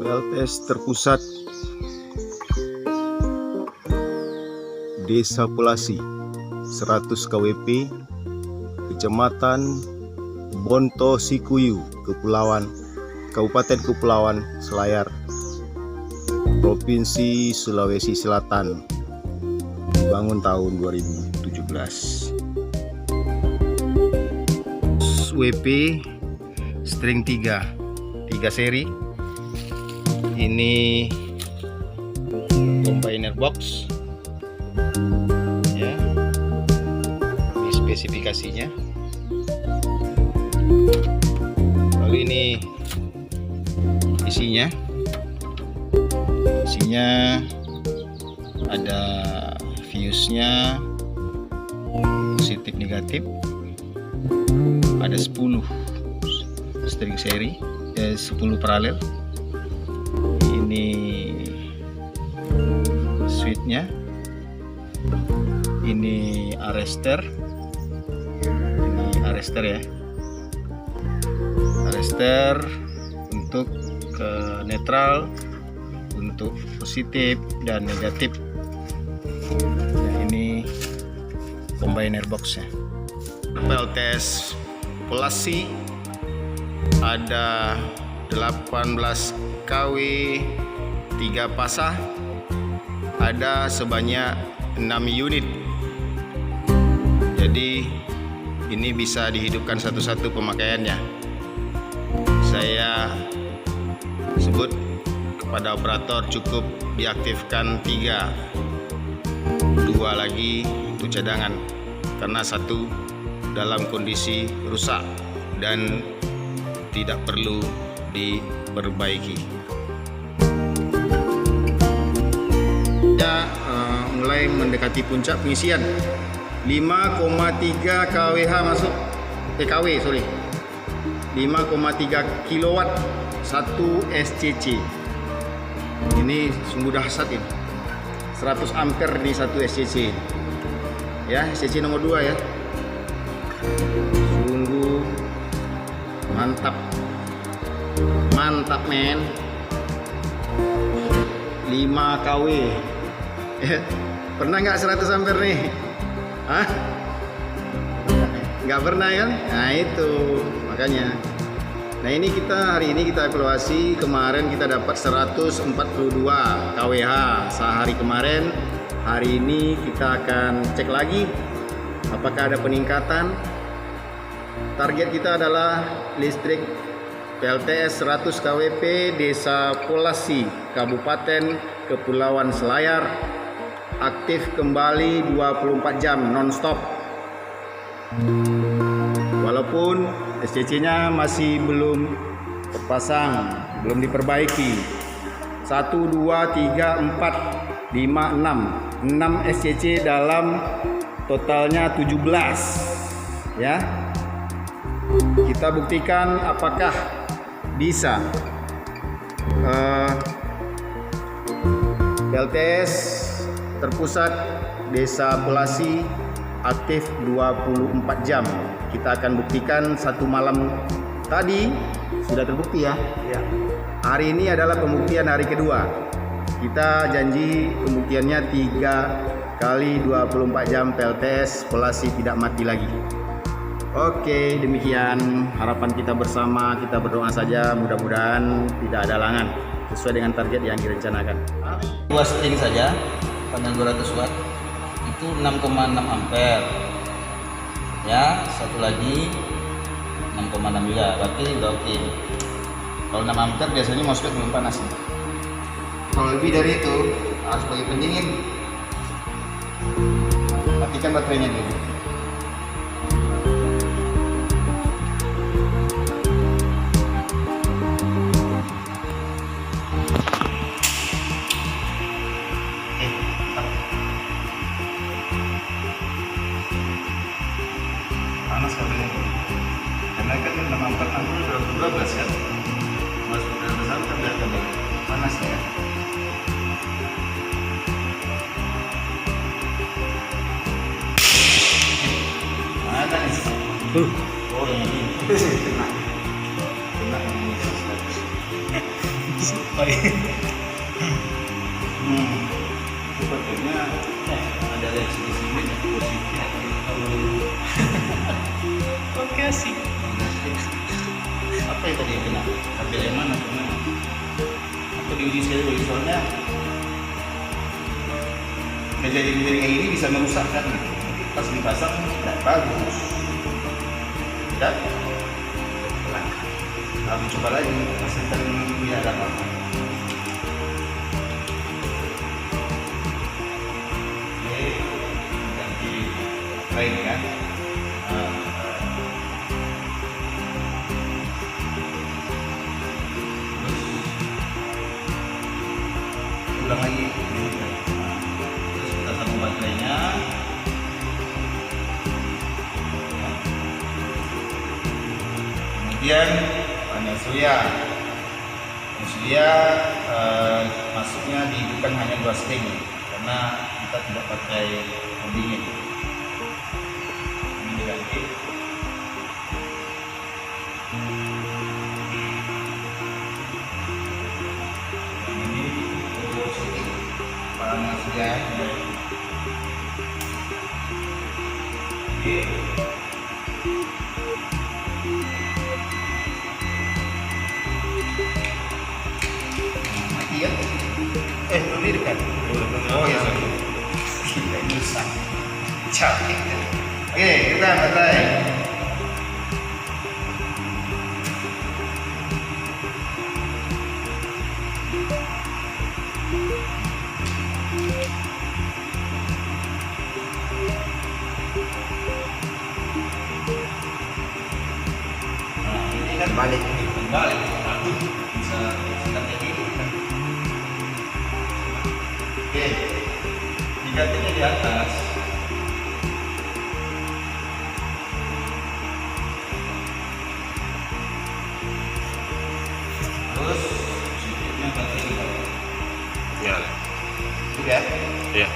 PLTS terpusat Desa Polasi 100 KWP Kecamatan Bonto Sikuyu Kabupaten Kepulauan Selayar Provinsi Sulawesi Selatan, dibangun tahun 2017. WP string 3 seri. Ini combiner box ya, ini spesifikasinya. Lalu ini isinya ada fuse-nya positif negatif, ada 10 string seri, 10 paralel. Ini switch-nya, ini arrestor ya, arrestor untuk ke netral, untuk positif dan negatif. Nah, ini combiner box-nya. PLTS Polasi ada 18 kW 3 pasah, ada sebanyak 6 unit. Jadi ini bisa dihidupkan satu-satu pemakaiannya. Saya sebut kepada operator cukup diaktifkan 3, 2 lagi untuk cadangan, karena satu dalam kondisi rusak dan tidak perlu diperbaiki. Ya, mulai mendekati puncak pengisian 5,3 kWh masuk kW, 5,3 kilowatt 1 SCC. Ini sungguh dahsyat ini. 100 ampere di 1 SCC. Ya, SCC nomor 2 ya. Sungguh mantap men. 5 kW. Pernah nggak 100 ampere nih? Hah? Nggak pernah kan? Nah itu makanya. Nah ini hari ini kita evaluasi. Kemarin kita dapat 142 kWh sehari kemarin. Hari ini kita akan cek lagi apakah ada peningkatan. Target kita adalah listrik PLTS 100 KWP Desa Polasi Kabupaten Kepulauan Selayar aktif kembali 24 jam non-stop. Walaupun SCC-nya masih belum terpasang, belum diperbaiki. 1, 2, 3, 4, 5, 6 SCC dalam totalnya 17 ya. Kita buktikan apakah bisa PLTS terpusat Desa Polasi aktif 24 jam. Kita akan buktikan satu malam tadi sudah terbukti ya. Hari ini adalah pembuktian hari kedua. Kita janji pembuktiannya 3 kali 24 jam PLTS Polasi tidak mati lagi. Oke, demikian harapan kita bersama. Kita berdoa saja mudah-mudahan tidak ada halangan sesuai dengan target yang direncanakan. 2 string saja panel 200 watt itu 6,6 ampere ya, satu lagi 6,6 juga, berarti udah oke. Kalau 6 ampere biasanya MOSFET belum panas nih. Kalau lebih dari itu harus pakai pendingin. Matikan baterainya dulu. Panas kabelnya karena kan 6 ampere udah 12 kan, masuk udah besar kan udah kabel panas ya. Ada nih. Oh ini. Kena. Sebetulnya ada reaksi di sini yang positif. Oke sih. Apa yang tadi yang kena? Kabel yang mana? Apa diuji sekali lagi soalnya kejadian kayak ini bisa merusakkan gitu. Pas dipasang tidak bagus. Tidak. Lalu coba lagi pasangkan ini ada apa? Oke, ganti lain kan? Ulang lagi. Terus kita sambung baterainya. Kemudian panel surya. Masuknya bukan hanya 2 string karena kita tidak pakai pendingin. Ini diganti. Panel surya. Oke. Mati ya? Belum di dekat. Oh ya. Tidak bisa. Capek. Oke, kita baterai. Balik bisa kayak gini kan. Oke, digantinya di atas. Terus sedikitnya ganti di bawah. Ya. Sudah. Iya.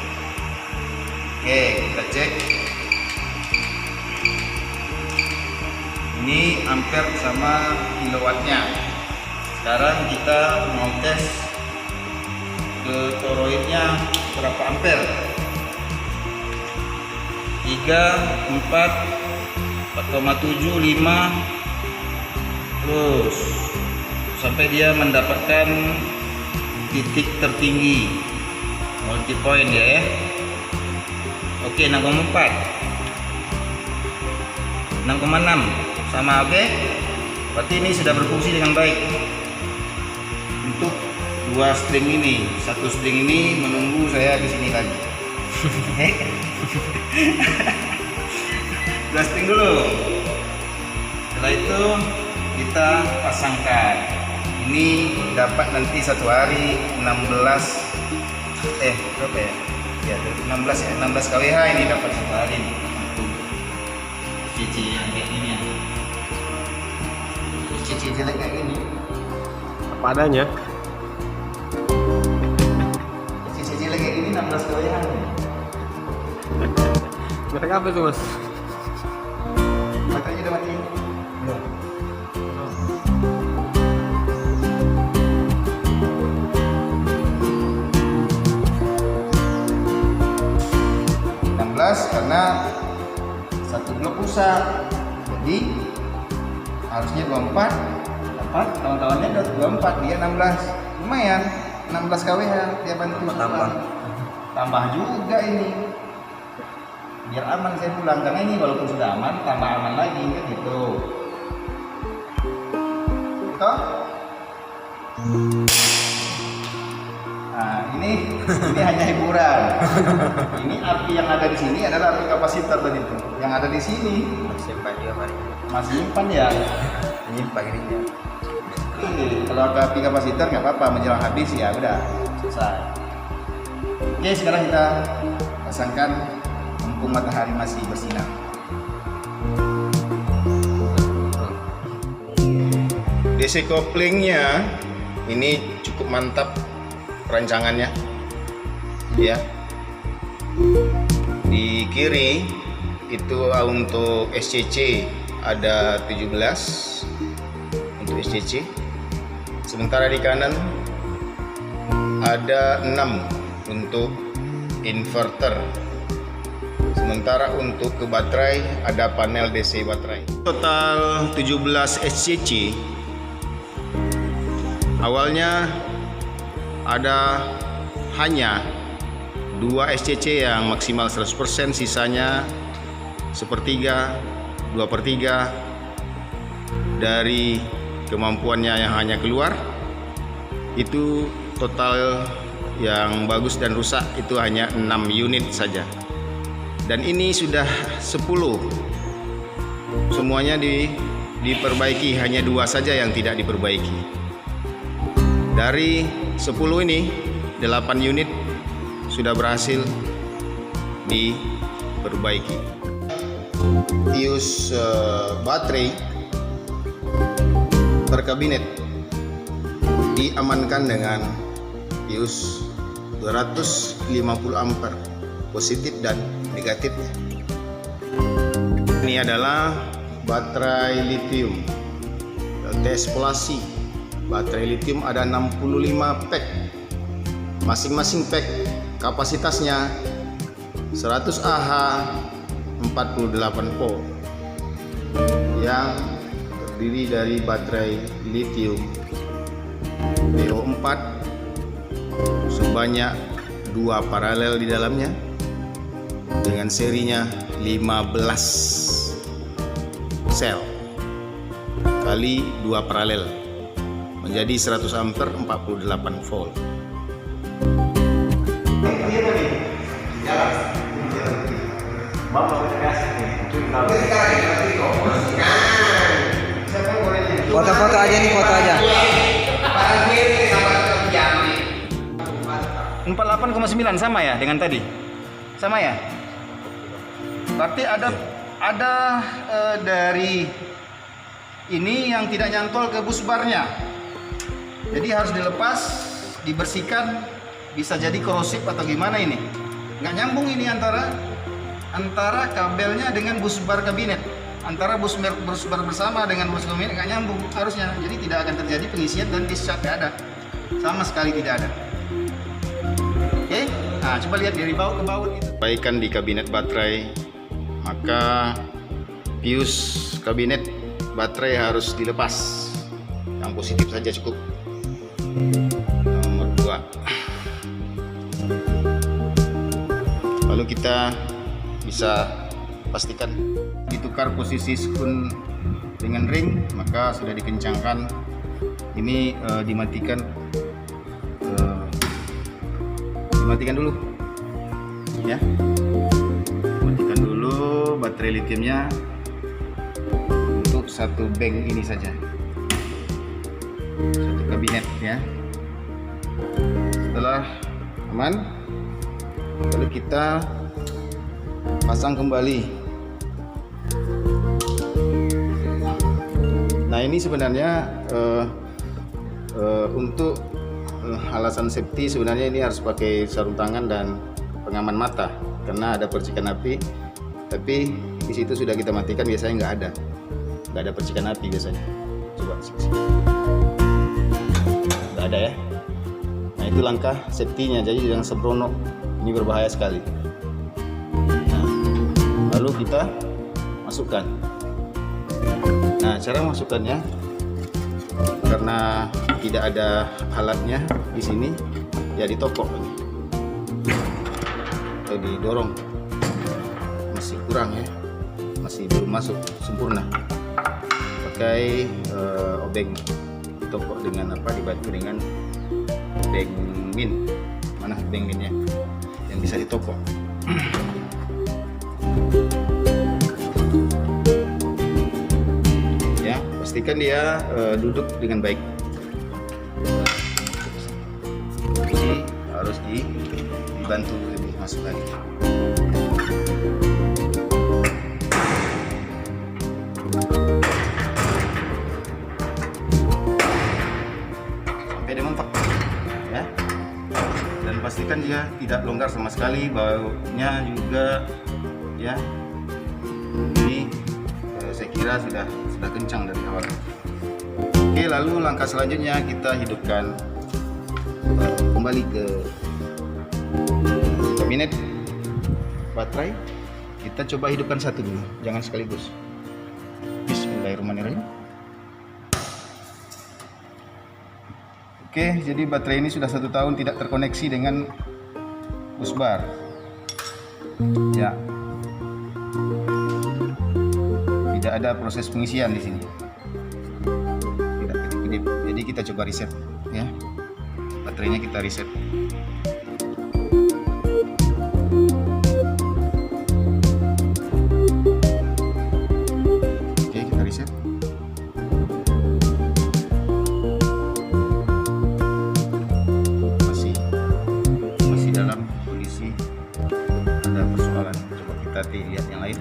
Oke, kita cek. Ini ampere sama kilowattnya. Sekarang kita mau tes ke toroidnya berapa ampere. 3, 4, 4,7, 5 terus sampai dia mendapatkan titik tertinggi multi point ya. Oke, 6,4, 6,6 sama. Oke, berarti ini sudah berfungsi dengan baik untuk 2 string ini. 1 string ini menunggu saya di sini lagi. 2 string dulu. Setelah itu kita pasangkan. Ini dapat nanti 1 hari 16 berapa ya? Ya 16 ya, 16 kWh ini dapat 1 hari. Cici yang kayak gini ya. Cici jelek kayak gini. Apa adanya? Cici jelek kayak gini 16 kWh. Merek apa tuh, Mas? Baterainya udah mati. Belum. 16 karena satu blok rusak, jadi harusnya 24, dapat kawan-kawannya 24, dia 16, lumayan 16 kWh dia bantu tambah juga ini biar aman saya pulang, karena ini walaupun sudah aman tambah aman lagi kan gitu. Betul? Nah ini hanya hiburan. Ini api yang ada di sini adalah api kapasitor tadi itu. Yang ada di sini masih simpan ya. Menyimpan ininya. Kalau ada api kapasitor nggak apa-apa, menjelang habis ya udah selesai. Oke, sekarang kita pasangkan mumpung matahari masih bersinar. DC couplingnya ini cukup mantap rancangannya ya. Di kiri itu untuk SCC ada 17 untuk SCC, sementara di kanan ada 6 untuk inverter. Sementara untuk ke baterai ada panel DC baterai. Total 17 SCC. Awalnya ada hanya 2 SCC yang maksimal 100%, sisanya 1/3, 2/3 dari kemampuannya yang hanya keluar. Itu total yang bagus dan rusak itu hanya 6 unit saja. Dan ini sudah 10. Semuanya diperbaiki, hanya 2 saja yang tidak diperbaiki. Dari 10 ini 8 unit sudah berhasil diperbaiki. Fuse baterai per kabinet diamankan dengan fuse 250 ampere positif dan negatif. Ini adalah baterai lithium LTS Polasi. Baterai lithium ada 65 pack. Masing-masing pack kapasitasnya 100 Ah 48 volt yang terdiri dari baterai lithium PO4 sebanyak 2 paralel di dalamnya dengan serinya 15 sel kali 2 paralel menjadi 100 ampere 48 volt. Foto-foto aja nih, foto aja. 48,9 sama ya dengan tadi? Sama ya? Berarti ada dari ini yang tidak nyantol ke busbarnya. Jadi harus dilepas, dibersihkan, bisa jadi korosif atau gimana ini. Nggak nyambung ini antara kabelnya dengan busbar kabinet. Antara busbar bersama dengan bus kabinet nggak nyambung harusnya. Jadi tidak akan terjadi pengisian dan discharge, nggak ada. Sama sekali tidak ada. Oke, nah coba lihat dari baut ke baut itu. Perbaikan di kabinet baterai, maka fuse kabinet baterai harus dilepas. Yang positif saja cukup. Nomor 2. Lalu kita bisa pastikan ditukar posisi spoon dengan ring, maka sudah dikencangkan. Ini dimatikan dulu ya, matikan dulu baterai lithiumnya untuk satu bank ini saja, satu kabinet ya. Setelah aman, lalu kita pasang kembali. Nah ini sebenarnya untuk alasan safety sebenarnya ini harus pakai sarung tangan dan pengaman mata karena ada percikan api. Tapi di situ sudah kita matikan, biasanya nggak ada percikan api biasanya. Coba nggak ada ya. Nah itu langkah safety-nya, jadi jangan sembrono, ini berbahaya sekali. Nah, lalu kita masukkan. Nah cara masukkannya, karena tidak ada alatnya di sini, ya ditokok atau didorong, masih kurang ya, masih belum masuk sempurna. Pakai obeng, ditokok dengan apa? Dibantu dengan obeng min. Mana obeng minnya yang bisa ditokok? Ya, pastikan dia duduk dengan baik. Ini harus dibantu lebih masuk lagi. Sampai dia mentok ya. Dan pastikan dia tidak longgar sama sekali, baunya juga ya. Ini saya kira sudah kencang dari awal. Oke, lalu langkah selanjutnya kita hidupkan kembali ke kabinet baterai. Kita coba hidupkan satu dulu, jangan sekaligus. Bismillahirrahmanirrahim. Oke, jadi baterai ini sudah 1 tahun tidak terkoneksi dengan busbar. Ya, tidak ada proses pengisian di sini. Tidak kedip-kedip. Jadi kita coba reset, ya. Baterainya kita reset. Oke, kita reset. Masih dalam kondisi ada persoalan. Coba kita lihat yang lain.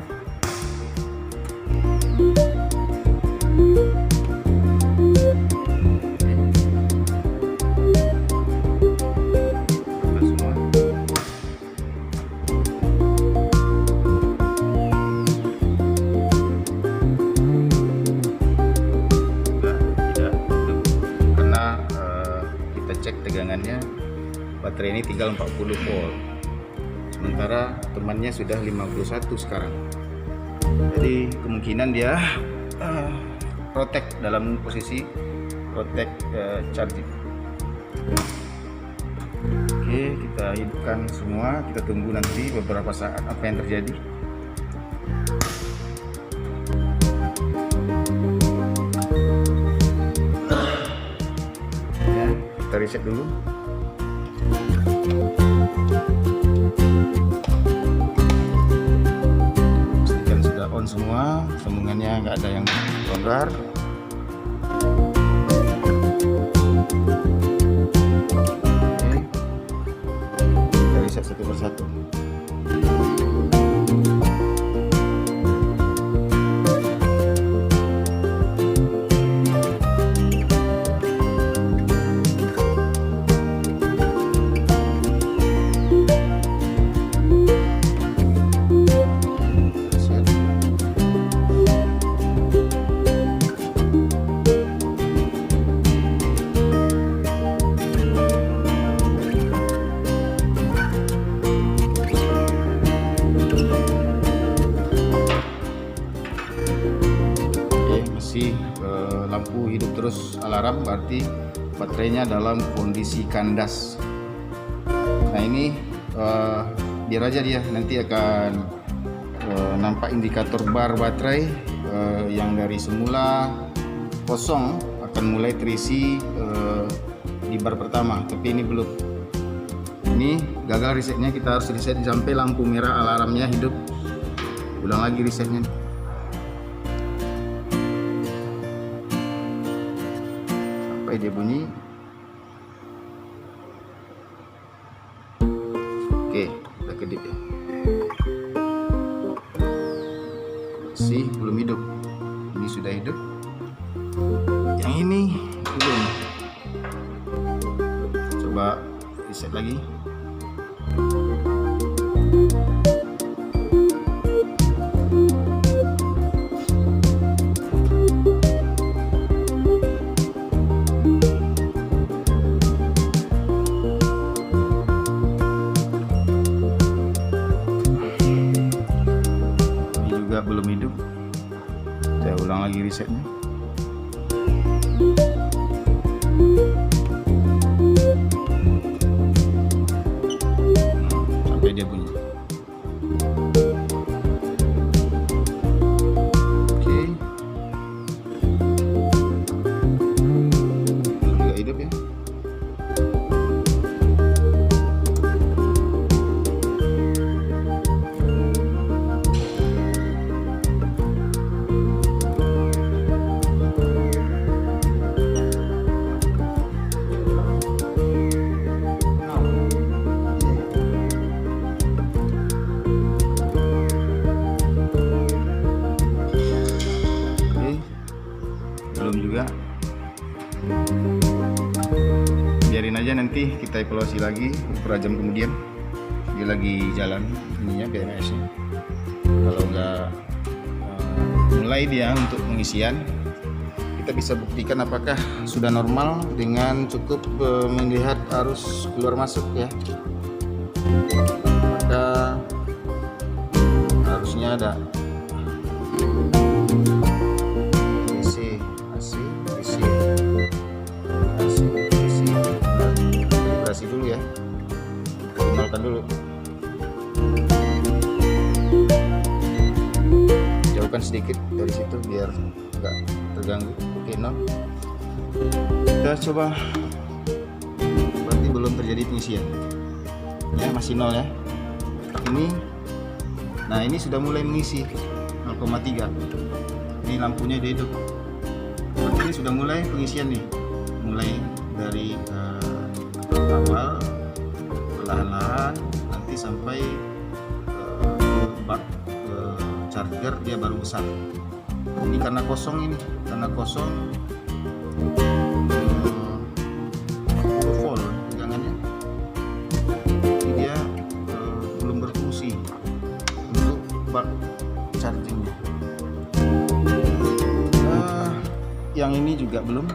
Tegangannya baterai ini tinggal 40 volt, sementara temannya sudah 51 sekarang. Jadi kemungkinan dia protect dalam posisi protect charging. Oke, kita hidupkan semua, kita tunggu nanti beberapa saat apa yang terjadi. Kita reset dulu. Pastikan sudah on semua, sambungannya nggak ada yang longgar. Oke. Kita reset satu persatu. Lampu hidup terus alarm, berarti baterainya dalam kondisi kandas. Nah ini biar aja dia nanti akan nampak indikator bar baterai yang dari semula kosong akan mulai terisi di bar pertama, tapi ini belum. Ini gagal resetnya, kita harus reset sampai lampu merah alarmnya hidup. Ulang lagi resetnya. Dia bunyi. Oke, udah kedip ya. Masih belum hidup. Ini sudah hidup. Yang ini belum. Coba reset lagi. Belum hidup. Saya ulang lagi resetnya. Sampai dia bunyi. Oke. Belum juga hidup ya. Belum juga. Biarin aja, nanti kita evaluasi lagi beberapa jam kemudian. Dia lagi jalan ininya BMS-nya. Kalau nggak mulai dia untuk pengisian, kita kita bisa buktikan apakah sudah normal dengan cukup melihat arus keluar masuk ya. Maka harusnya ada AC, kalibrasi dulu ya, nolkan dulu, jauhkan sedikit dari situ biar nggak terganggu. Oke, nol. Kita coba, berarti belum terjadi pengisian ya, masih nol ya. Ini sudah mulai mengisi 0,3. Ini lampunya dia hidup, berarti ini sudah mulai pengisian nih, mulai dari awal perlahan-lahan nanti sampai bak charger dia baru besar. Ini karena kosong, 40 volt tegangannya, ini dia belum berfungsi untuk bak chargingnya. Yang ini juga belum,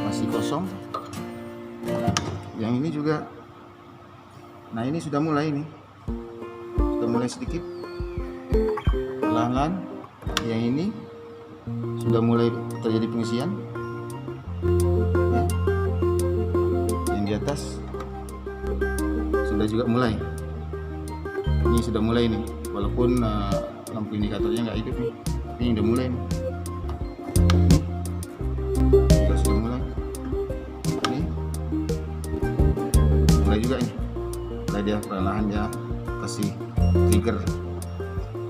masih kosong. Yang ini juga, nah ini sudah mulai, sedikit perlahan-lahan. Yang ini sudah mulai terjadi pengisian ya. Yang di atas sudah juga mulai, ini sudah mulai nih, walaupun lampu indikatornya nggak hidup nih, ini udah mulai nih. Sudah mulai, ini mulai juga nih, mulai dia perlahan dia kasih trigger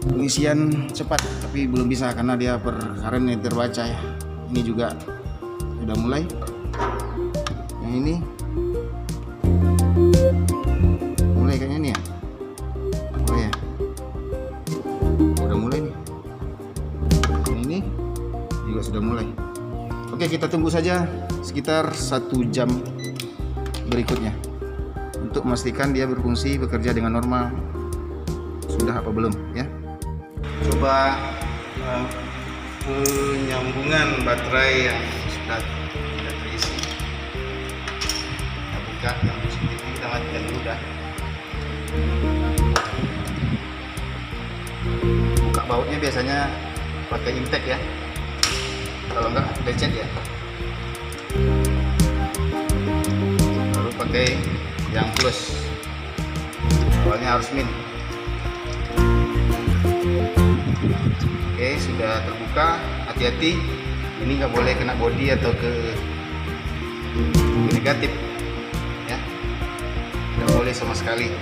pengisian cepat, tapi belum bisa karena dia per current yang terbaca ya. Ini juga sudah mulai, yang ini mulai kayaknya nih ya, udah mulai nih, yang ini juga sudah mulai. Oke, kita tunggu saja sekitar 1 jam berikutnya untuk memastikan dia berfungsi, bekerja dengan normal, sudah apa belum ya. Coba penyambungan baterai yang sudah tidak terisi. Kita buka yang positif ini, kita matikan dulu dah. Buka bautnya biasanya pakai impact ya, kalau enggak lecet ya. Lalu pakai yang plus, awalnya harus min. Oke, sudah terbuka. Hati-hati, ini nggak boleh kena bodi atau ke negatif ya, nggak boleh sama sekali.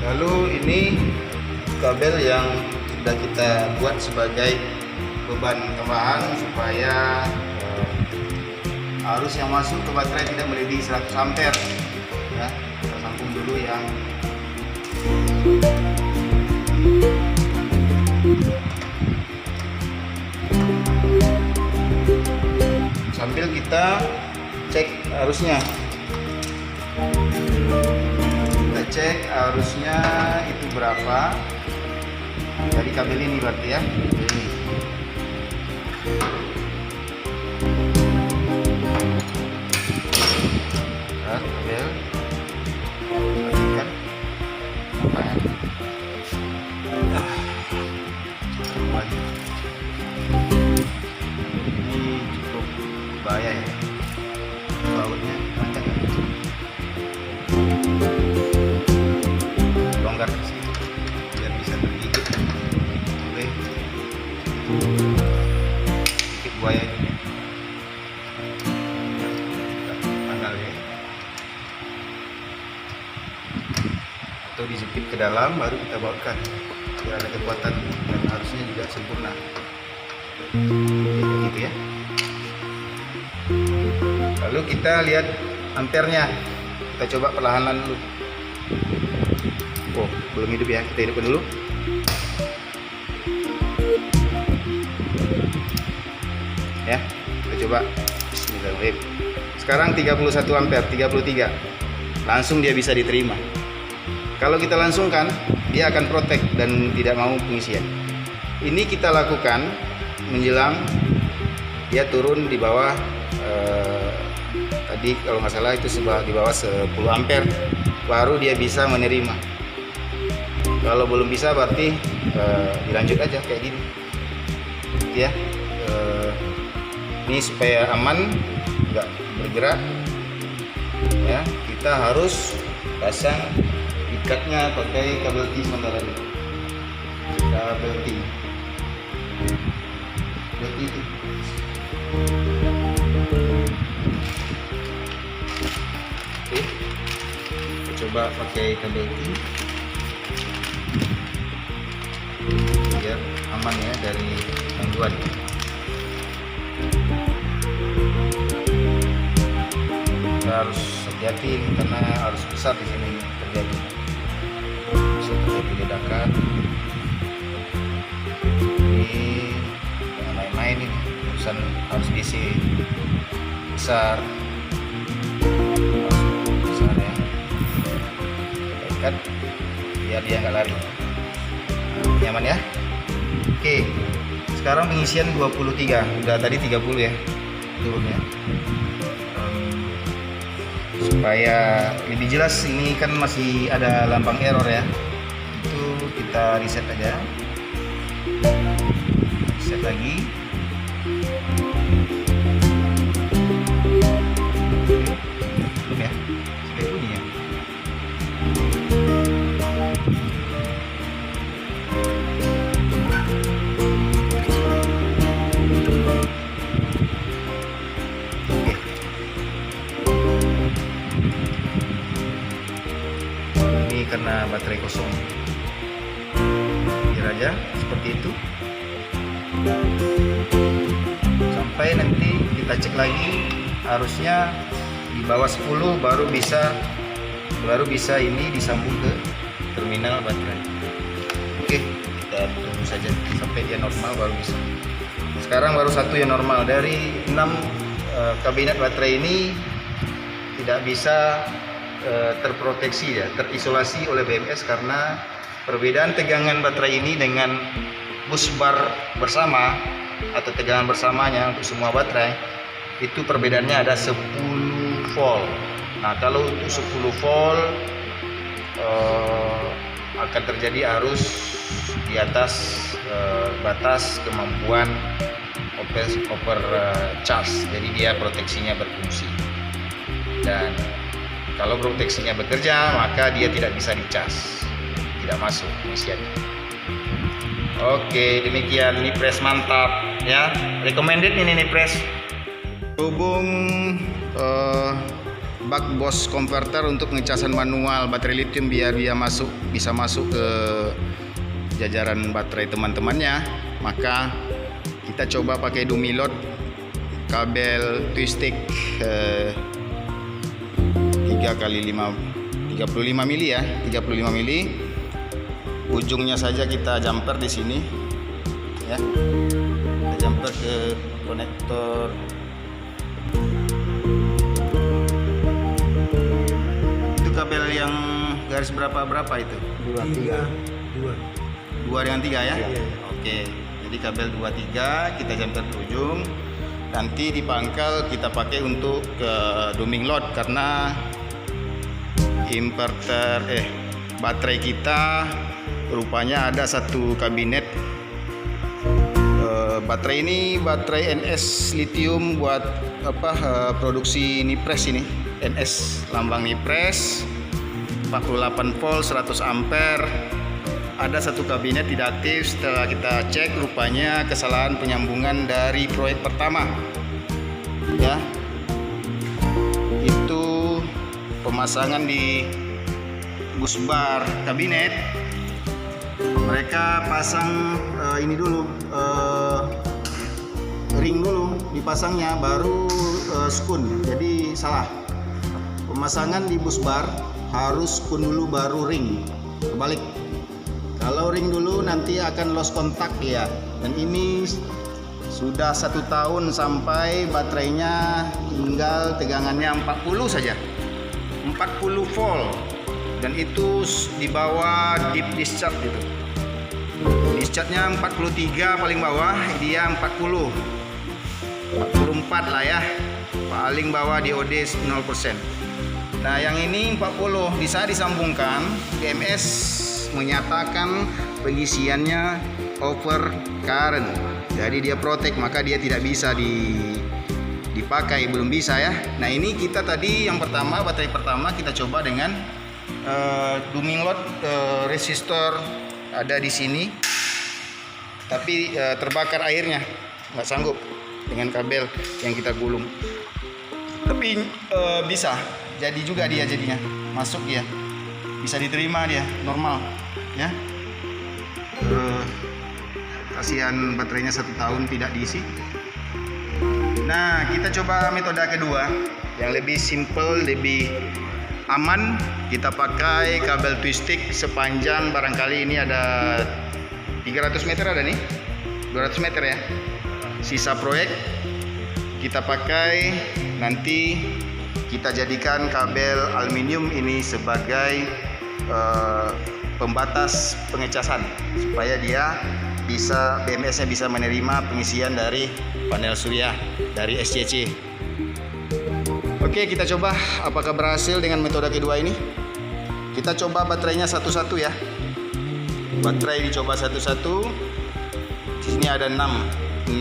Lalu ini kabel yang sudah kita buat sebagai beban tambahan supaya arus yang masuk ke baterai tidak melebihi 100 ampere ya. Kita sambung dulu yang sambil kita cek arusnya. Kita cek arusnya itu berapa dari kabel ini berarti ya. Ini kabel, perhatikan ini cukup bahaya ya, bautnya longgar sedikit biar bisa tergigit. Oke, sedikit buaya ini tanggal ya, atau dijepit ke dalam baru kita bautkan biar ada kekuatan dan harusnya juga sempurna. Oke, gitu ya. Lalu kita lihat ampernya, kita coba perlahan dulu. Oh, belum hidup ya, kita hidupkan dulu. Ya, kita coba. Bismillahirrahmanirrahim. Sekarang 31 ampere, 33. Langsung dia bisa diterima. Kalau kita langsungkan dia akan protek dan tidak mau pengisian. Ini kita lakukan menjelang dia turun di bawah tadi kalau nggak salah itu di bawah 10 ampere, baru dia bisa menerima. Kalau belum bisa berarti dilanjut aja kayak gini ya. Ini supaya aman, nggak bergerak ya, kita harus pasang ikatnya pakai kabel T sementara ini. Kabel T itu oke, kita coba pakai kabel T biar aman ya dari gangguan. Kita harus hati-hati karena harus besar di sini terjadi, bisa terjadi ledakan. Ini jangan main-main, ini urusan harus diisi besar ya. Kita ikat biar dia nggak lari. Nyaman ya. Oke, sekarang pengisian 23, udah tadi 30 ya turun ya. Supaya lebih jelas, ini kan masih ada lambang error ya, itu kita reset aja, reset lagi. Belum ya, sudah bunyi ya. Karena baterai kosong, biar aja seperti itu sampai nanti kita cek lagi, harusnya di bawah 10 baru bisa ini disambung ke terminal baterai. Oke, kita tunggu saja sampai dia normal baru bisa. Sekarang baru satu yang normal. Dari 6 kabinet baterai ini tidak bisa terproteksi ya, terisolasi oleh BMS karena perbedaan tegangan baterai ini dengan bus bar bersama atau tegangan bersamanya untuk semua baterai itu perbedaannya ada 10 volt. Nah, kalau untuk 10 volt akan terjadi arus di atas batas kemampuan over charge, jadi dia proteksinya berfungsi, dan kalau proteksinya bekerja maka dia tidak bisa dicas, tidak masuk pengisiannya. Oke, demikian Nipress mantap ya, recommended ini Nipress. Hubung bak bos converter untuk pengecasan manual baterai lithium biar dia bisa masuk ke jajaran baterai teman-temannya, maka kita coba pakai dummy load kabel twistic 35 mili ya, 35 mili. Ujungnya saja kita jumper di sini ya. Kita jumper ke konektor itu. Kabel yang garis berapa itu? 2 dengan 3 ya? Oke, jadi kabel 2-3 kita jumper ke ujung. Nanti di pangkal kita pakai untuk ke dummy load karena baterai kita rupanya ada satu kabinet. Baterai ini baterai NS lithium buat produksi Nipress ini. NS lambang Nipress 48 volt 100 ampere. Ada satu kabinet tidak aktif. Setelah kita cek rupanya kesalahan penyambungan dari proyek pertama ya, itu pemasangan di bus bar kabinet. Mereka pasang ini dulu, ring dulu dipasangnya, baru skun. Jadi salah pemasangan di bus bar, harus skun dulu baru ring, kebalik. Kalau ring dulu nanti akan lost kontak ya. Dan ini sudah 1 tahun sampai baterainya tinggal tegangannya 40 saja, 40 volt. dan itu di bawah deep discharge itu. Discharge-nya 43 paling bawah, dia 44 lah ya. Paling bawah DOD 0%. Nah, yang ini 40 bisa disambungkan. BMS menyatakan pengisiannya over current. Jadi dia protek, maka dia tidak bisa dipakai, belum bisa ya. Nah, ini kita tadi yang pertama, baterai pertama kita coba dengan duming load resistor ada di sini. Tapi terbakar airnya, nggak sanggup dengan kabel yang kita gulung. Tapi bisa, jadi juga dia jadinya masuk dia, bisa diterima dia normal ya. Kasihan baterainya 1 tahun tidak diisi. Nah, kita coba metode kedua yang lebih simple, lebih aman. Kita pakai kabel twisting sepanjang barangkali ini ada 300 meter ada nih, 200 meter ya. Sisa proyek kita pakai, nanti kita jadikan kabel aluminium ini sebagai pembatas pengecasan supaya dia bisa, BMS-nya bisa menerima pengisian dari panel surya dari SCC. Oke, kita coba apakah berhasil dengan metode kedua ini. Kita coba baterainya satu-satu ya. Baterai dicoba satu-satu. Di sini ada 6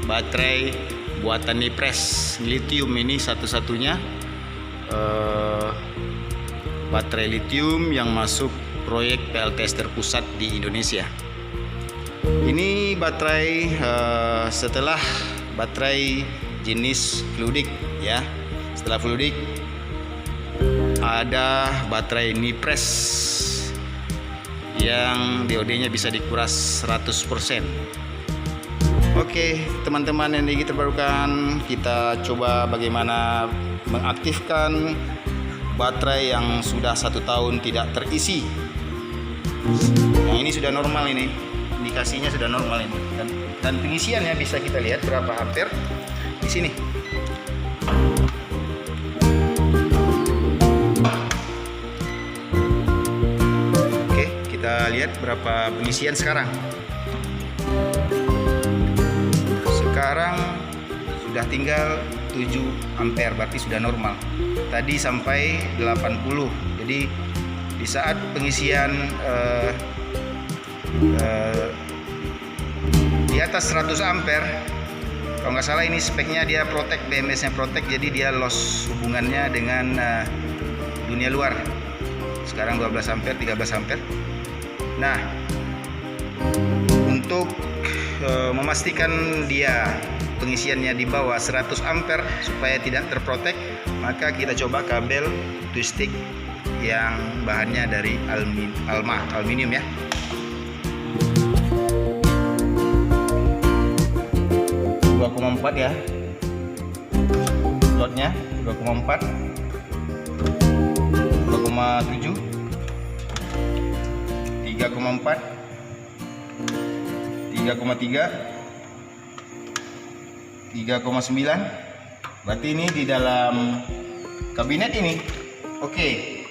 baterai buatan Nipres lithium, ini satu-satunya baterai lithium yang masuk proyek PLTS terpusat di Indonesia. Ini baterai setelah baterai jenis fluidik ya. Setelah fluidik ada baterai Nipres yang DOD-nya bisa dikuras 100%. Oke, teman-teman energi terbarukan, kita coba bagaimana mengaktifkan baterai yang sudah 1 tahun tidak terisi. Yang ini sudah normal, ini indikasinya sudah normal ini, dan pengisiannya bisa kita lihat berapa ampere di sini. Oke, kita lihat berapa pengisian sekarang. Sekarang sudah tinggal 7 ampere, berarti sudah normal. Tadi sampai 80. Jadi di saat pengisian di atas 100 ampere, kalau nggak salah ini speknya dia protect, BMS-nya protect, jadi dia loss hubungannya dengan dunia luar. Sekarang 12 ampere, 13 ampere. Nah, untuk memastikan dia pengisiannya di bawah 100 ampere supaya tidak terprotek, maka kita coba kabel twisting yang bahannya dari aluminium ya. Ya, slotnya 2,4, 2,7, 3,4, 3,3, 3,9. Berarti ini di dalam kabinet ini. Oke.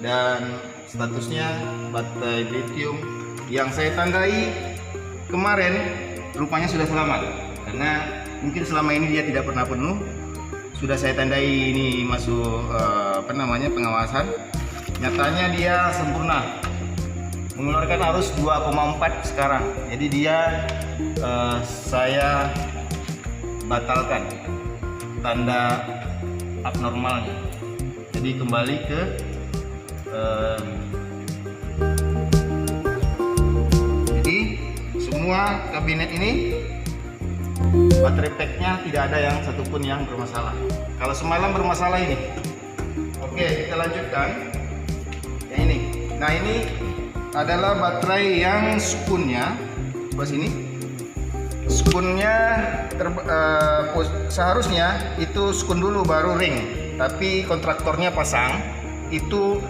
Dan statusnya baterai lithium yang saya tandai kemarin rupanya sudah selamat, karena mungkin selama ini dia tidak pernah penuh. Sudah saya tandai ini masuk pengawasan. Nyatanya dia sempurna, mengeluarkan arus 2,4 sekarang. Jadi dia saya batalkan tanda abnormalnya. Jadi kembali ke jadi semua kabinet ini baterai packnya tidak ada yang satupun yang bermasalah. Kalau semalam bermasalah ini. Oke, kita lanjutkan yang ini. Nah, ini adalah baterai yang spoonnya bawah sini. Spoonnya seharusnya itu spoon dulu baru ring, tapi kontraktornya pasang itu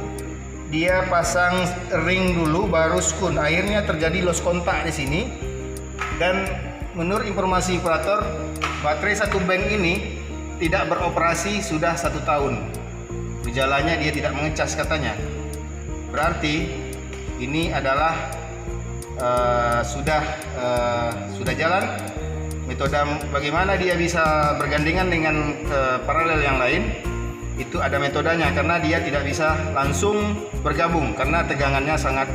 dia pasang ring dulu baru spoon. Akhirnya terjadi loss kontak di sini, dan menurut informasi operator, baterai satu bank ini tidak beroperasi sudah 1 tahun. Gejalanya dia tidak mengecas katanya. Berarti ini adalah sudah jalan. Metode bagaimana dia bisa bergandengan dengan paralel yang lain itu ada metodenya, karena dia tidak bisa langsung bergabung karena tegangannya sangat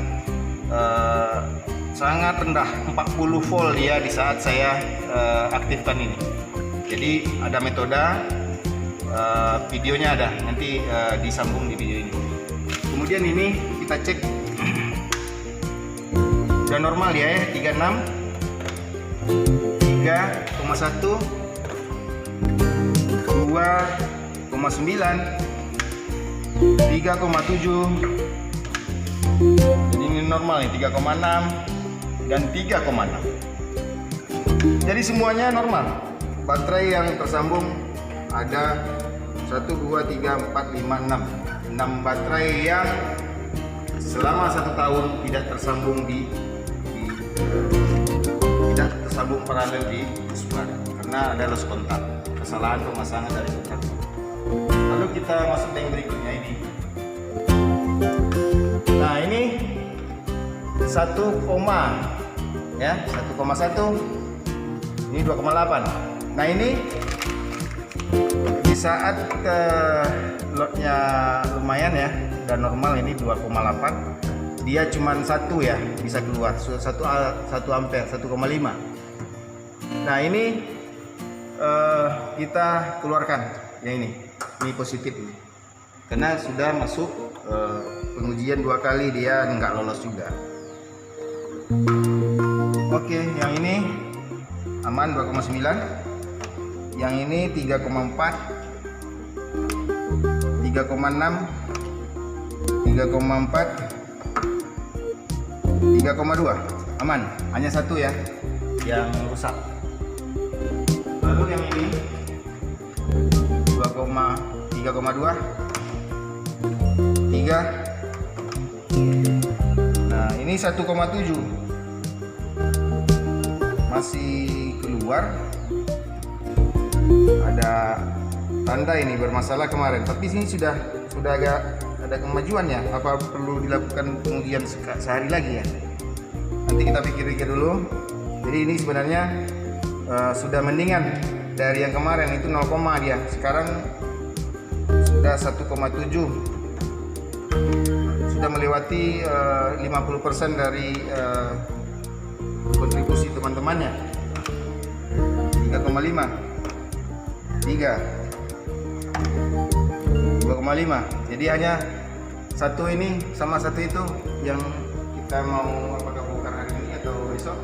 rendah, 40 volt dia di saat saya aktifkan ini. Jadi ada metode, videonya ada, nanti disambung di video ini. Kemudian ini kita cek udah normal ya, 36 3,1 2,9. Jadi ini normal nih, 3,6 dan 3,6. Jadi semuanya normal. Baterai yang tersambung ada 1, 2, 3, 4, 5, 6 baterai yang selama 1 tahun tidak tersambung tidak tersambung paralel di pusbar karena ada loss kontak, kesalahan pemasangan dari kontraktor. Lalu kita masuk ke yang berikutnya ini. Nah ini 1, ya 1,1, ini 2,8. Nah ini di saat loadnya lumayan ya, dan normal ini 2,8, dia cuman 1 ya bisa keluar 1 ampere 1,5. Nah ini kita keluarkan ya, ini positif ini karena sudah masuk pengujian 2 kali dia nggak lolos juga. Oke, yang ini aman 2,9, yang ini 3,4, 3,6, 3,4, 3,2 aman, hanya 1 ya yang rusak. Lalu yang ini 3,2, 3. Nah ini 1,7 masih keluar, ada tanda ini bermasalah kemarin, tapi sini sudah agak ada kemajuan ya. Apa perlu dilakukan pengujian sehari lagi ya? Nanti kita pikir-pikir dulu. Jadi ini sebenarnya sudah mendingan dari yang kemarin itu 0, dia sekarang sudah 1,7, sudah melewati 50% dari kontribusi teman-temannya. 3,5, 2,5. Jadi hanya 1 ini sama 1 itu yang kita mau apakah bongkar hari ini atau besok.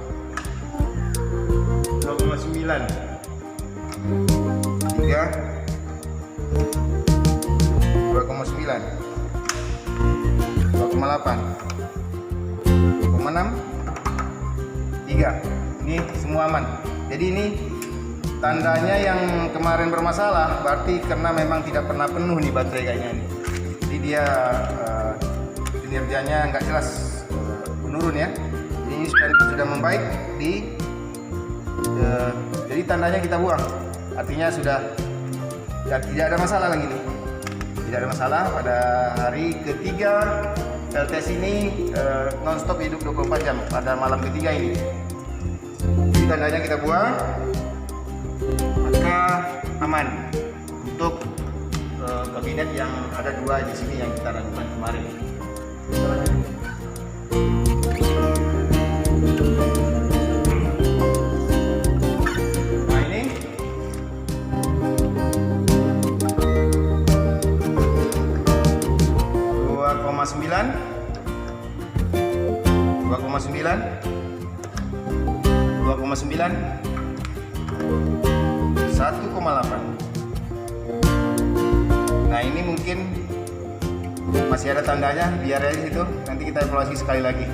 2,9, 3, 2,9, 2,8, 2,6, 3. Ini semua aman. Jadi ini tandanya yang kemarin bermasalah berarti karena memang tidak pernah penuh nih baterai kayaknya nih. Jadi dia kinerjanya nggak jelas, menurun ya. Ini sudah membaik jadi tandanya kita buang. Artinya sudah tidak ada masalah lagi nih. Tidak ada masalah. Pada hari ketiga LTS ini nonstop hidup 24 jam pada malam ketiga ini. Jadi tandanya kita buang, maka aman untuk kabinet yang ada 2 di sini yang kita lakukan kemarin. Nah ini 1,8. Nah ini mungkin masih ada tandanya, biar aja situ. Nanti kita evaluasi sekali lagi,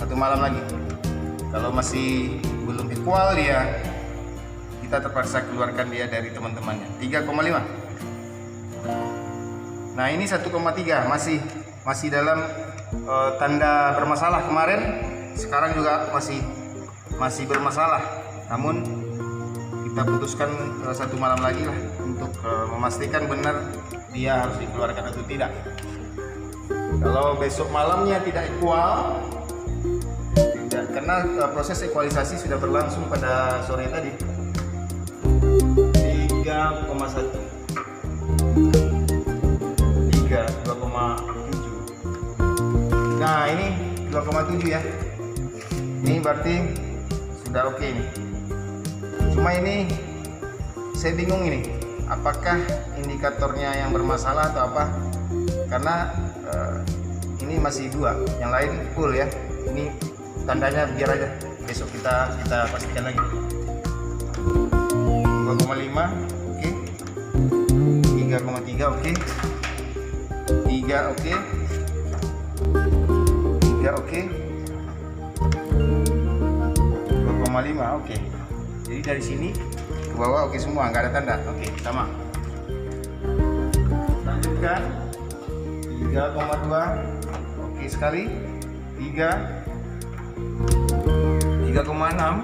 1 malam lagi. Kalau masih belum equal dia, kita terpaksa keluarkan dia dari teman-temannya. 3,5. Nah ini 1,3 masih dalam tanda bermasalah kemarin, sekarang juga masih bermasalah. Namun kita putuskan 1 malam lagi lah untuk memastikan benar dia harus dikeluarkan atau tidak. Kalau besok malamnya tidak equal, tidak, karena proses ekualisasi sudah berlangsung pada sore tadi. 3,1 2,7. Nah ini 2,7 ya. Ini berarti sudah oke nih. Cuma ini saya bingung ini, apakah indikatornya yang bermasalah atau apa? Karena ini masih 2, yang lain full ya. Ini tandanya biar aja, besok kita pastikan lagi. 2,5 oke. 3,3 oke. 3 oke. 3 oke. 2,5 oke. Jadi dari sini ke bawah oke semua, nggak ada tanda. Oke, sama. Lanjutkan. 3,2 oke sekali. 3,6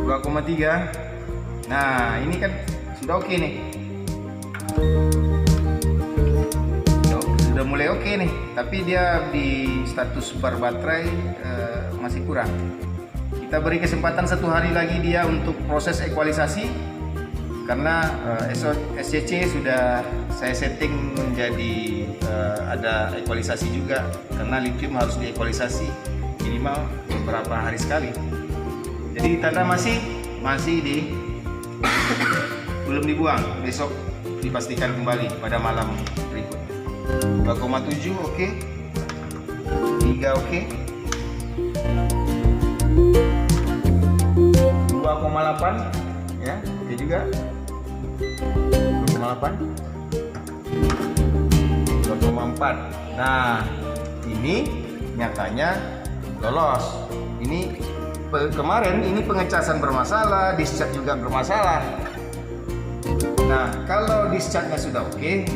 2,3. Nah ini kan sudah oke nih, sudah mulai oke nih, tapi dia di status bar baterai masih kurang. Kita beri kesempatan 1 hari lagi dia untuk proses ekualisasi, karena SCC sudah saya setting menjadi ada ekualisasi juga, karena lithium harus diekualisasi minimal beberapa hari sekali. Jadi tanda masih di belum dibuang, besok dipastikan kembali pada malam berikutnya. 2,7 oke. 3 oke. 2,8 ya, oke juga. 2,8. 2,4. Nah ini nyatanya lolos. Ini kemarin ini pengecasan bermasalah, discharge juga bermasalah. Nah kalau discharge-nya sudah oke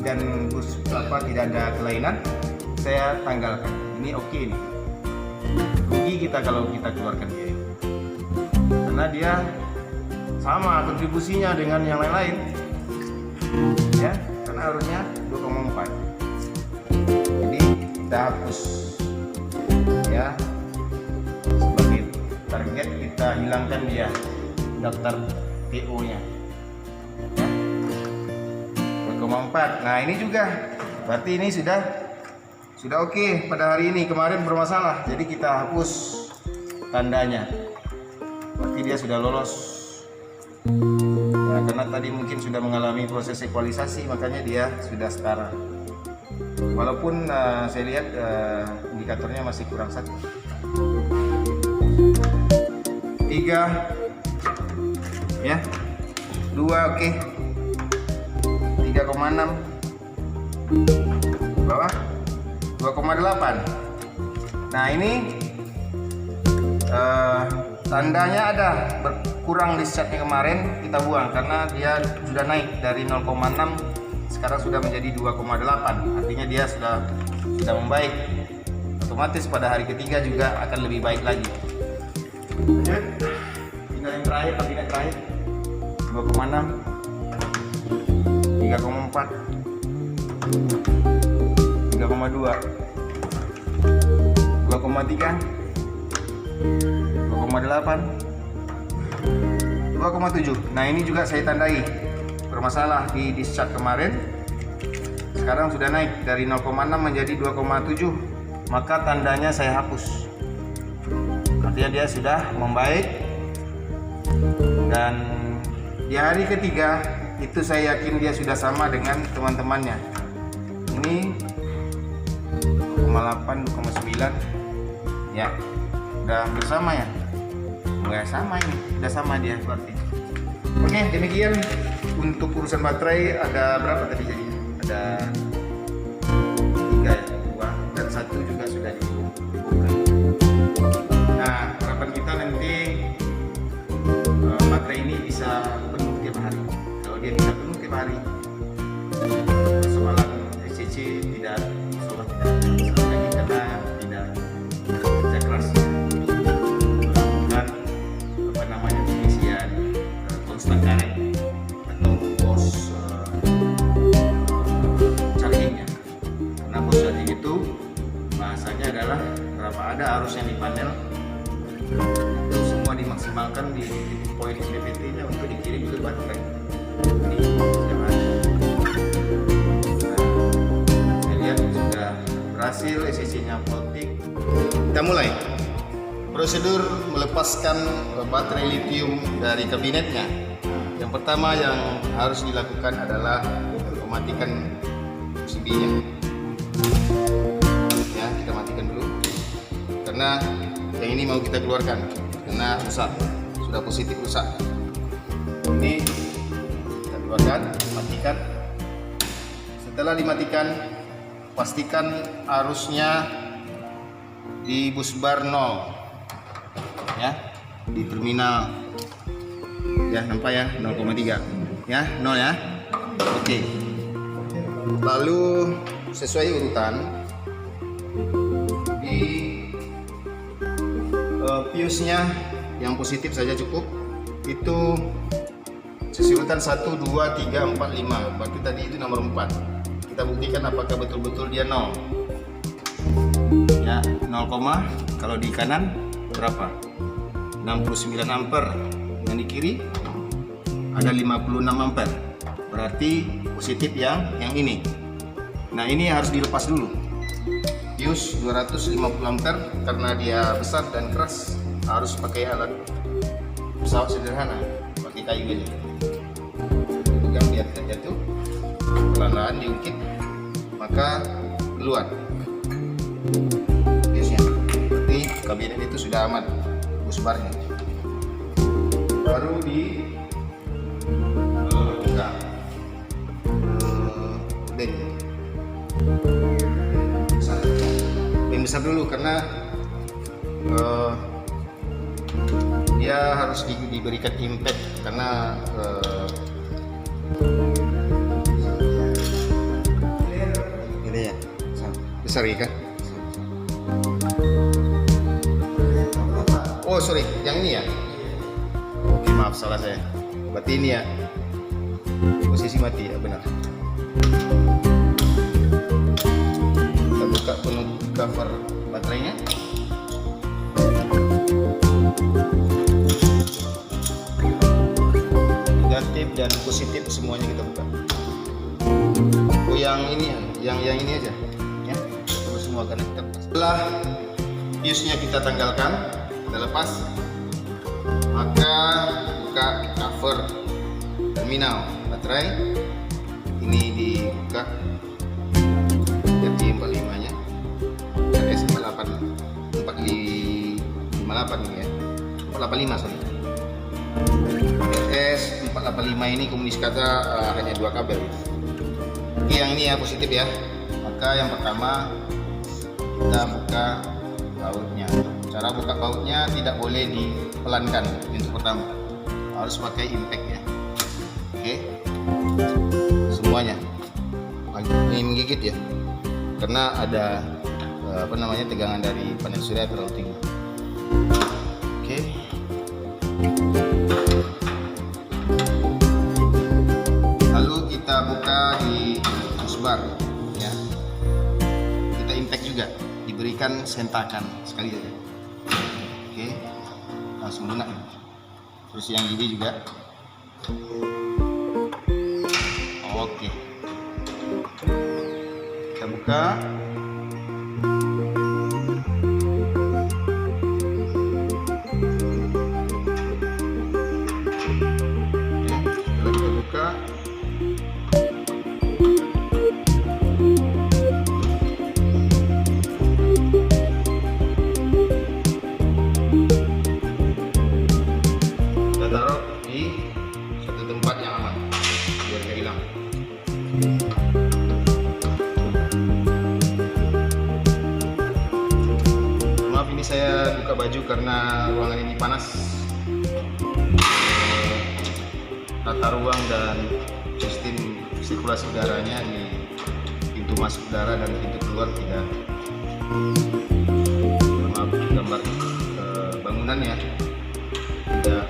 dan tidak ada kelainan, saya tanggalkan. Ini oke nih. Rugi kita kalau kita keluarkan dia, karena dia sama kontribusinya dengan yang lain-lain ya, karena harusnya 2,4. jadi kita hapus ya, sebagai target kita hilangkan dia daftar PO nya ya. 2,4. Nah ini juga berarti ini sudah oke pada hari ini. Kemarin bermasalah, jadi kita hapus tandanya, berarti dia sudah lolos ya, karena tadi mungkin sudah mengalami proses ekualisasi, makanya dia sudah setara. Walaupun saya lihat indikatornya masih kurang 1. 3 ya, 2 oke. 3,6 bawah. 2,8. Nah ini tandanya ada berkurang discharge-nya kemarin, kita buang karena dia sudah naik dari 0,6 sekarang sudah menjadi 2,8. artinya dia sudah membaik, otomatis pada hari ketiga juga akan lebih baik lagi. Lanjut, tinggal yang terakhir, kabinet terakhir 2,6, 3,4, 3,2, 2,3, 2,8, 2,7. Nah ini juga saya tandai bermasalah di discharge kemarin, sekarang sudah naik dari 0,6 menjadi 2,7, maka tandanya saya hapus. Artinya dia sudah membaik, dan di hari ketiga itu saya yakin dia sudah sama dengan teman-temannya. Ini 2,8, 2,9 ya, udah hampir sama ya. Nggak sama, ini udah sama dia berarti. Oke, demikian untuk urusan baterai. Ada berapa tadi jadinya? Ada 3 ya, 2 dan 1 juga sudah dibongkar. Nah harapan kita nanti baterai ini bisa penuh tiap hari. Kalau dia bisa penuh tiap hari, persoalan SCC tidak masalah lagi, karena tidak kerja keras dan pengisian konstan karet atau bos chargingnya. baterai. Ini jangan. Nah, saya lihat sudah berhasil, ECC-nya voltik. Kita mulai prosedur melepaskan baterai lithium dari kabinetnya. Yang pertama yang harus dilakukan adalah mematikan PCB-nya. Ya, kita matikan dulu. Karena yang ini mau kita keluarkan karena rusak, sudah positif rusak. Ini kita keluarkan, matikan. Setelah dimatikan, pastikan arusnya di busbar 0 ya, di terminal ya, nampak ya 0,3 ya, 0 ya. Oke, lalu sesuai urutan di fuse-nya yang positif saja cukup. Itu sesuai urutan 1, 2, 3, 4, 5. Berarti tadi itu nomor 4. Kita buktikan apakah betul-betul dia 0 ya. 0, kalau di kanan berapa? 69 ampere. Yang di kiri ada 56 ampere. Berarti positif yang ini. Nah, ini harus dilepas dulu. Fuse 250 ampere karena dia besar dan keras, harus pakai alat pesawat sederhana, pakai kayu aja. Pegang biar tidak jatuh, pelan-pelan diungkit, maka keluar fuse-nya. Berarti kabinet itu sudah aman, busbarnya. Baru di buka bank besar dulu karena dia harus diberikan impact karena ini ya besar ya kan. Oh sorry, yang ini ya. Oke, maaf salah saya. Berarti ini ya posisi mati ya, benar. Kita buka penuh cover baterainya. Negatif dan positif semuanya kita buka. Oh yang ini ya, yang ini aja ya, terus semua karena kita setelah fuse-nya kita tanggalkan, kita lepas, maka buka cover terminal baterai. Ini dibuka jadi 45 nya RS48 458 ini ya, 485 sorry. RS485 ini komunis kata hanya 2 kabel. Yang ini ya positif ya. Maka yang pertama kita buka bautnya. Cara buka bautnya tidak boleh dipelankan. Pintu pertama harus pakai impact ya. Oke, semuanya ini menggigit ya, karena ada tegangan dari panel surya terlalu tinggi. Oke. Lalu kita buka di busbar ya. Kita impact juga, diberikan sentakan sekali saja. Oke, langsung lunak. Terus yang gini juga. Oke, kita buka. Saya buka baju karena ruangan ini panas. Tata ruang dan sistem sirkulasi udaranya di pintu masuk udara dan pintu keluar tidak, maaf, gambar bangunannya tidak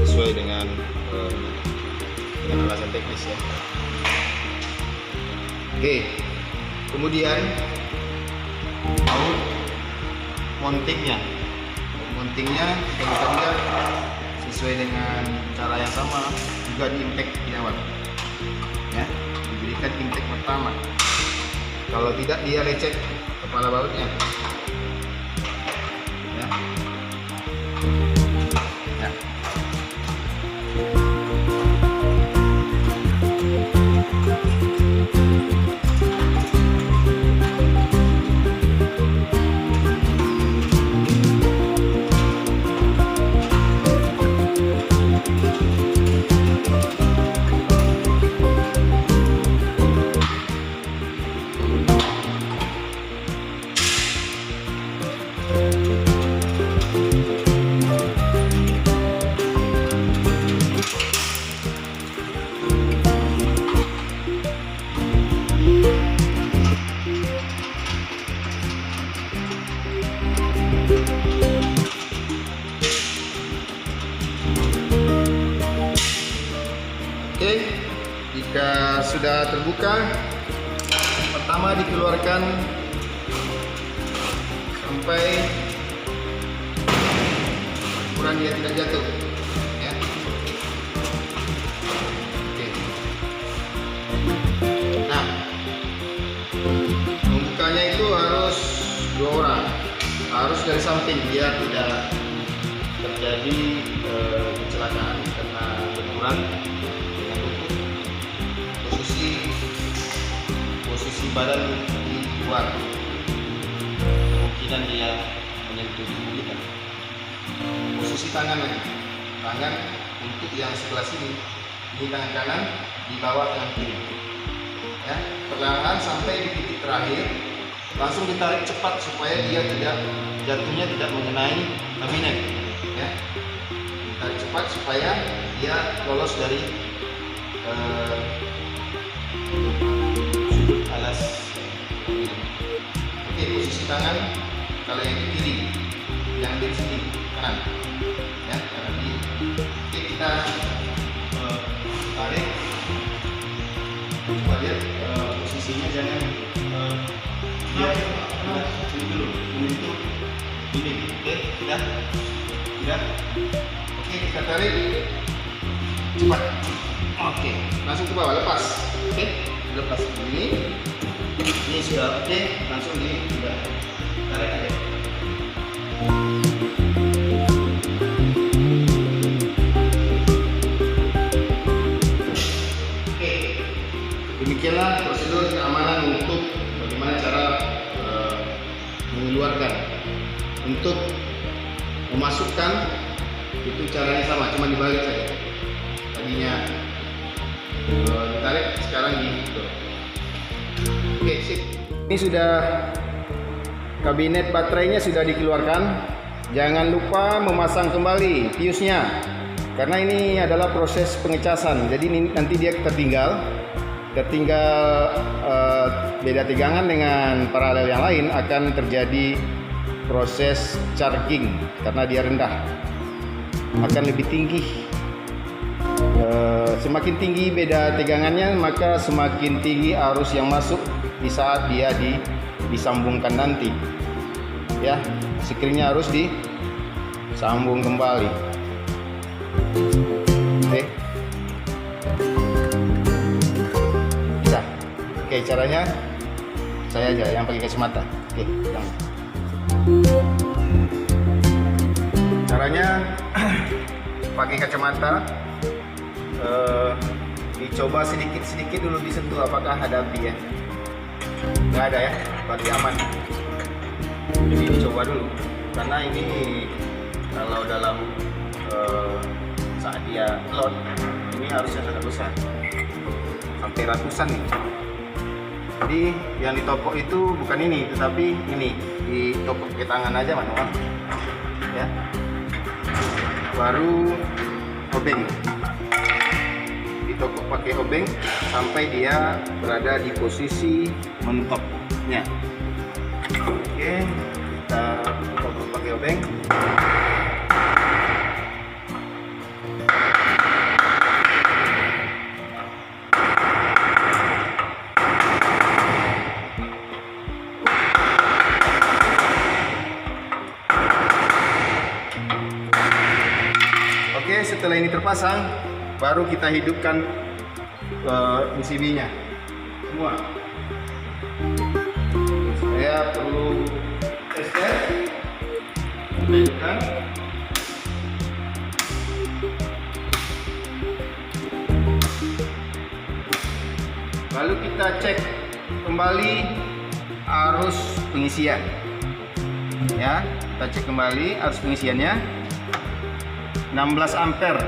sesuai dengan alasan teknis ya. Oke, kemudian mountingnya kita buka juga sesuai dengan cara yang sama juga di intake di awal. Ya, diberikan intake pertama. Kalau tidak dia lecet kepala bautnya. Ya. Ya. Oke, jika sudah terbuka, pertama dikeluarkan sampai ukuran dia tidak jatuh. Ya. Oke. Nah, membukanya itu harus 2 orang, harus dari samping biar tidak terjadi kecelakaan karena benturan. Posisi badan di luar, kemungkinan dia menyentuh tubuh kita. Posisi tangan lagi, tangan untuk yang sebelah sini, ini tangan kanan di bawah tangan kiri. Ya, perlahan sampai di titik terakhir, langsung ditarik cepat supaya dia tidak jatuhnya tidak mengenai kabinet. Ya, ditarik cepat supaya dia lolos dari alas. Oke, posisi tangan kalau yang di kiri, yang di sini kanan, ya kanan kiri. Oke, kita tarik. Kita lihat posisinya jangan dia ini dulu, untuk ini. Oke, sudah. Oke, kita tarik cepat. Oke, langsung ke bawah, lepas. Oke, lepas ini sudah oke, langsung sudah tarik aja. Oke, demikianlah prosedur keamanan untuk bagaimana cara mengeluarkan. Untuk memasukkan itu caranya sama, cuma dibalik saja. Tadinya ditarik, sekarang gitu. Oke, sip. Ini sudah kabinet baterainya sudah dikeluarkan. Jangan lupa memasang kembali fuse-nya, karena ini adalah proses pengecasan. Jadi nanti dia tertinggal beda tegangan dengan paralel yang lain, akan terjadi proses charging karena dia rendah, akan lebih tinggi. Semakin tinggi beda tegangannya, maka semakin tinggi arus yang masuk di saat dia disambungkan nanti. Ya, screen-nya harus disambung kembali. Oke. Bisa. Oke, caranya saya aja yang pakai kacamata. Oke, yang. Caranya pakai kacamata. Dicoba sedikit dulu disentuh apakah ada api ya. Nggak ada ya, berarti aman. Jadi dicoba dulu, karena ini kalau dalam saat dia load ini harusnya sangat besar, sampai ratusan nih. Jadi yang ditopok itu bukan ini, tetapi ini ditopok ke tangan aja manual ya, baru obeng. Ditokok pakai obeng sampai dia berada di posisi mentoknya. Oke, kita tokok pakai obeng. terpasang, baru kita hidupkan PCB-nya semua. Saya perlu tester. Kita hidupkan. Lalu kita cek kembali arus pengisian. Ya, kita cek kembali arus pengisiannya 16 ampere.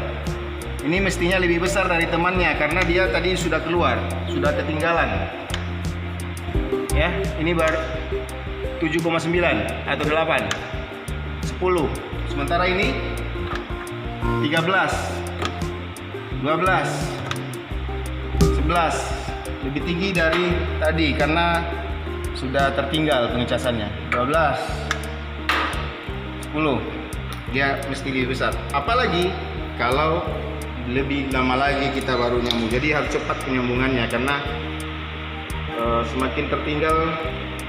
Ini mestinya lebih besar dari temannya karena dia tadi sudah keluar, sudah ketinggalan. Ya, ini baru 7,9 atau 8, 10. Sementara ini 13, 12, 11. Lebih tinggi dari tadi karena sudah tertinggal pengecasannya. 12, 10. Dia mesti lebih besar. Apalagi kalau lebih lama lagi kita baru nyambung. Jadi harus cepat penyambungannya karena semakin tertinggal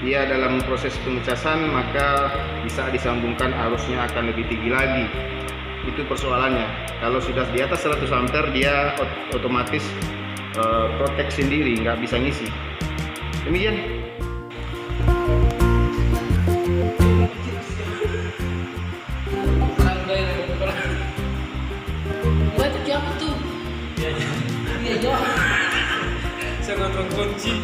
dia dalam proses pengecasan, maka bisa disambungkan arusnya akan lebih tinggi lagi. Itu persoalannya. Kalau sudah di atas 100 ampere dia otomatis protek sendiri, nggak bisa ngisi. Demikian. Apa tuh? Iya. Saya kontrol kunci.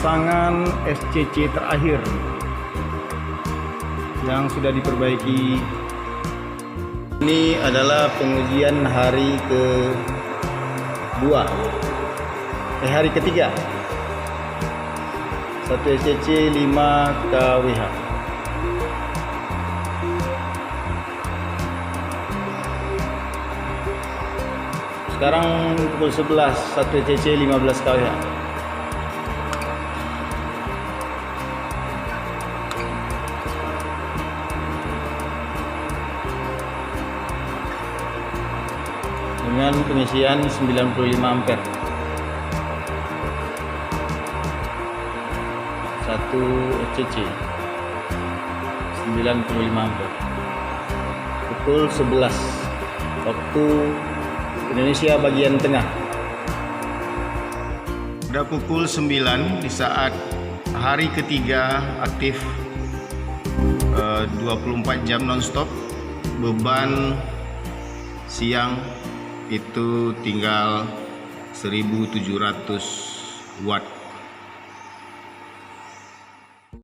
pemasangan SCC terakhir yang sudah diperbaiki. Ini adalah pengujian hari hari ketiga. 1 SCC 5 kWh. Sekarang pukul 11, 1 SCC 15 kWh. Dengan pengisian 95 ampere. 1 SCC 95 ampere. Pukul 11 waktu Indonesia bagian tengah. Sudah pukul 9 di saat hari ketiga aktif 24 jam nonstop. Beban siang itu tinggal 1700 watt.